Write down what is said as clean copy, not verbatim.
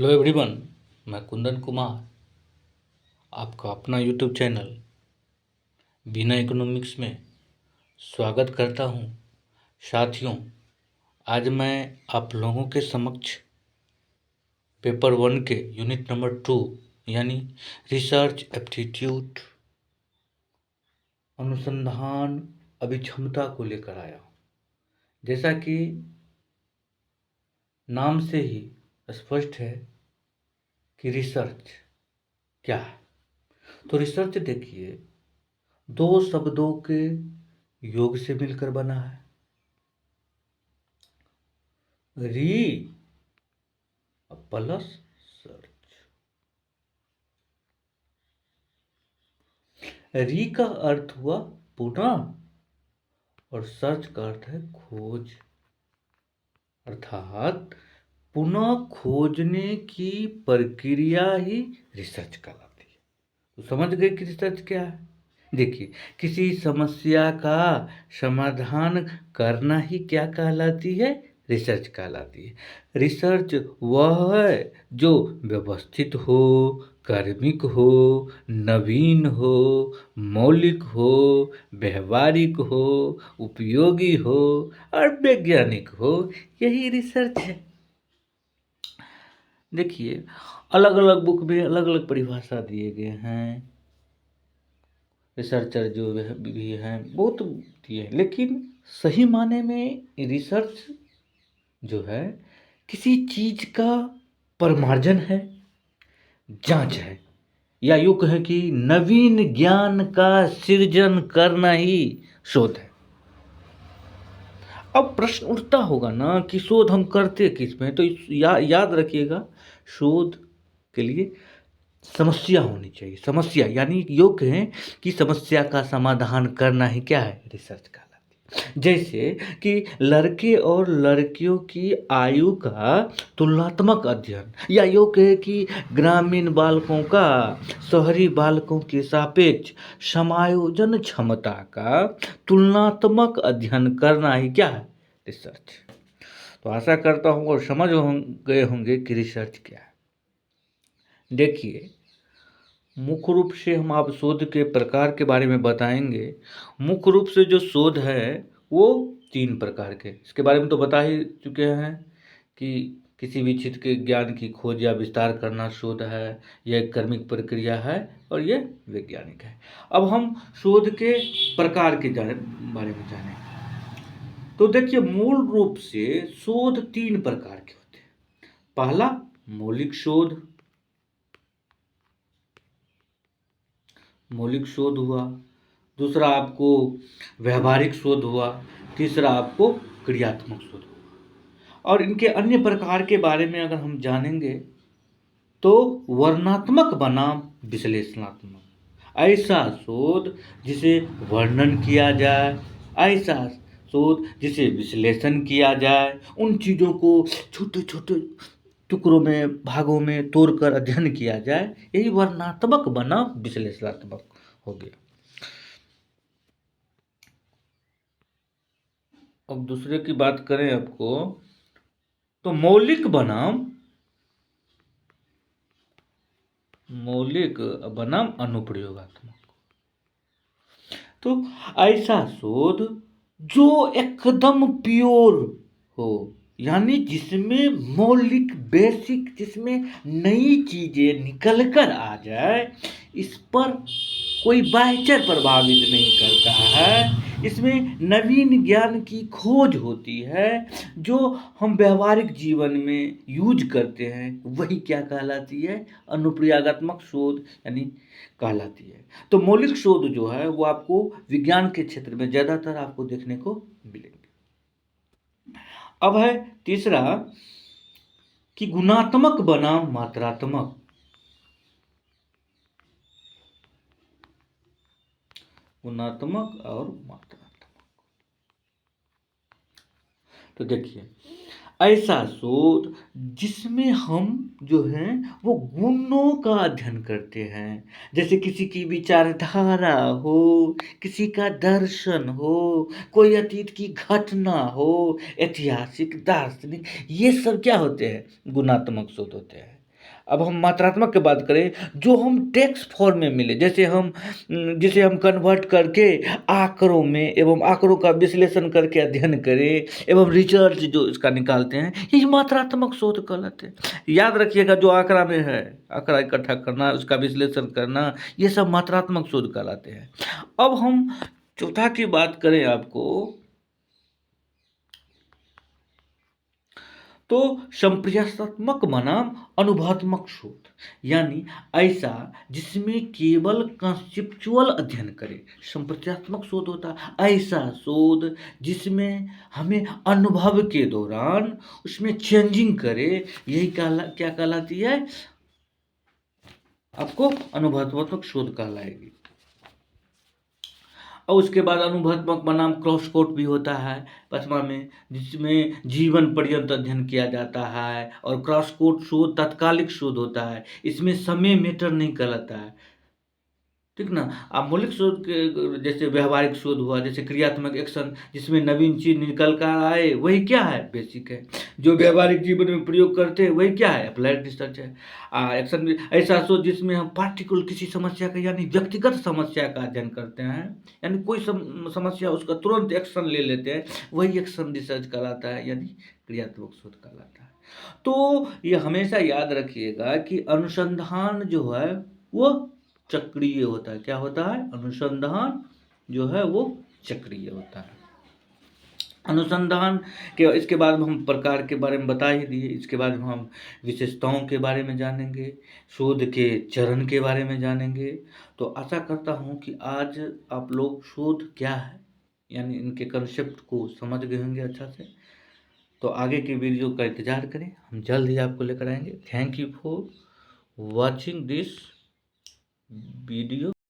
Hello everyone. मैं कुंदन कुमार आपका अपना यूट्यूब चैनल बिना इकोनॉमिक्स में स्वागत करता हूं। साथियों, आज मैं आप लोगों के समक्ष पेपर 1 के यूनिट नंबर 2 यानी रिसर्च एप्टीट्यूड अनुसंधान अभिक्षमता को लेकर आया हूं। जैसा कि नाम से ही स्पष्ट है कि रिसर्च क्या है। तो रिसर्च देखिए, दो शब्दों के योग से मिलकर बना है। री प्लस सर्च। री का अर्थ हुआ पुनः और सर्च का अर्थ है खोज, अर्थात पुनः खोजने की प्रक्रिया ही रिसर्च कहलाती है। तो समझ गए कि रिसर्च क्या है। देखिए, किसी समस्या का समाधान करना ही क्या कहलाती है, रिसर्च कहलाती है। रिसर्च वह है जो व्यवस्थित हो, कार्मिक हो, नवीन हो, मौलिक हो, व्यवहारिक हो, उपयोगी हो और वैज्ञानिक हो, यही रिसर्च है। देखिए, अलग अलग बुक में अलग अलग परिभाषा दिए गए हैं। रिसर्चर जो भी हैं बहुत दिए, लेकिन सही माने में रिसर्च जो है किसी चीज का परमार्जन है, जांच है, या यूं कहें कि नवीन ज्ञान का सृजन करना ही शोध है। अब प्रश्न उठता होगा ना कि शोध हम करते किस में। तो याद रखिएगा, शोध के लिए समस्या होनी चाहिए। समस्या यानी योग्य है कि समस्या का समाधान करना ही क्या है, रिसर्च कहलाती है। जैसे कि लड़के और लड़कियों की आयु का तुलनात्मक अध्ययन, या योग्य है कि ग्रामीण बालकों का शहरी बालकों के सापेक्ष समायोजन क्षमता का तुलनात्मक अध्ययन करना ही क्या है, रिसर्च। तो आशा करता हूँ और समझ गए होंगे कि रिसर्च क्या है। देखिए, मुख्य रूप से हम आप शोध के प्रकार के बारे में बताएंगे। मुख्य रूप से जो शोध है वो 3 प्रकार के, इसके बारे में तो बता ही चुके हैं कि किसी भी क्षेत्र के ज्ञान की खोज या विस्तार करना शोध है, यह एक कर्मिक प्रक्रिया है और ये वैज्ञानिक है। अब हम शोध के प्रकार के बारे में जानें। तो देखिए, मूल रूप से शोध 3 प्रकार के होते हैं। पहला मौलिक शोध, मौलिक शोध हुआ। दूसरा आपको व्यवहारिक शोध हुआ। तीसरा आपको क्रियात्मक शोध हुआ। और इनके अन्य प्रकार के बारे में अगर हम जानेंगे तो वर्णनात्मक बनाम विश्लेषणात्मक, ऐसा शोध जिसे वर्णन किया जाए, ऐसा शोध जिसे विश्लेषण किया जाए, उन चीज़ों को छोटे छोटे टुकड़ों में, भागों में तोड़कर अध्ययन किया जाए, यही वर्णनात्मक बनाम विश्लेषणात्मक हो गया। अब दूसरे की बात करें आपको, तो मौलिक बनाम अनुप्रयोगात्मक। तो ऐसा शोध जो एकदम प्योर हो, यानी जिसमें मौलिक बेसिक, जिसमें नई चीजें निकल कर आ जाए, इस पर कोई बाह्य प्रभावित नहीं करता है, इसमें नवीन ज्ञान की खोज होती है, जो हम व्यवहारिक जीवन में यूज करते हैं, वही क्या कहलाती है, अनुप्रयोगात्मक शोध यानी कहलाती है। तो मौलिक शोध जो है वो आपको विज्ञान के क्षेत्र में ज़्यादातर आपको देखने को मिलेंगे। अब है तीसरा कि गुणात्मक बनाम मात्रात्मक। गुणात्मक और मात्रात्मक। तो देखिए, ऐसा शोध जिसमें हम जो हैं वो गुणों का अध्ययन करते हैं, जैसे किसी की विचारधारा हो, किसी का दर्शन हो, कोई अतीत की घटना हो, ऐतिहासिक, दार्शनिक, ये सब क्या होते हैं, गुणात्मक शोध होते हैं। अब हम मात्रात्मक की बात करें, जो हम टेक्स्ट फॉर्म में मिले, जिसे हम कन्वर्ट करके आंकड़ों में एवं आंकड़ों का विश्लेषण करके अध्ययन करें एवं रिसर्च जो इसका निकालते हैं, ये मात्रात्मक शोध कहलाते हैं। याद रखिएगा, जो आंकड़ा में है, आंकड़ा इकट्ठा करना, उसका विश्लेषण करना, ये सब मात्रात्मक शोध कहलाते हैं। अब हम चौथा की बात करें आपको, तो संप्रयासात्मक बनाम अनुभवात्मक शोध, यानी ऐसा जिसमें केवल कंसेप्चुअल अध्ययन करे। संप्रयासात्मक शोध होता है ऐसा शोध जिसमें हमें अनुभव के दौरान उसमें चेंजिंग करे, यही क्या कहलाती है, आपको अनुभवात्मक शोध कहलाएगी। और उसके बाद अनुभवात्मक बनाम क्रॉस कोट भी होता है 5वां में, जिसमें जीवन पर्यंत अध्ययन किया जाता है। और क्रॉस कोट शोध तात्कालिक शोध होता है, इसमें समय मैटर नहीं कहलाता है, ठीक ना। अब मौलिक शोध के जैसे व्यावहारिक शोध हुआ, जैसे क्रियात्मक एक्शन, जिसमें नवीन चीज निकल कर आए, वही क्या है, बेसिक है। जो व्यावहारिक जीवन में प्रयोग करते हैं वही क्या है, अप्लाइड रिसर्च है। एक्शन भी ऐसा शोध जिसमें हम पार्टिकुलर किसी समस्या का यानी व्यक्तिगत समस्या का अध्ययन करते हैं, यानी कोई समस्या उसका तुरंत एक्शन ले लेते हैं, वही एक्शन रिसर्च कहलाता है, यानी क्रियात्मक शोध कहलाता है। तो ये हमेशा याद रखिएगा कि अनुसंधान जो है वो चक्रीय होता है। क्या होता है, अनुसंधान जो है वो चक्रीय होता है। अनुसंधान के इसके बाद में हम प्रकार के बारे में बता ही दिए, इसके बाद में हम विशेषताओं के बारे में जानेंगे, शोध के चरण के बारे में जानेंगे। तो आशा करता हूँ कि आज आप लोग शोध क्या है यानी इनके कंसेप्ट को समझ गए होंगे अच्छा से। तो आगे की वीडियो का इंतजार करें, हम जल्द ही आपको लेकर आएंगे। Thank you for watching this video.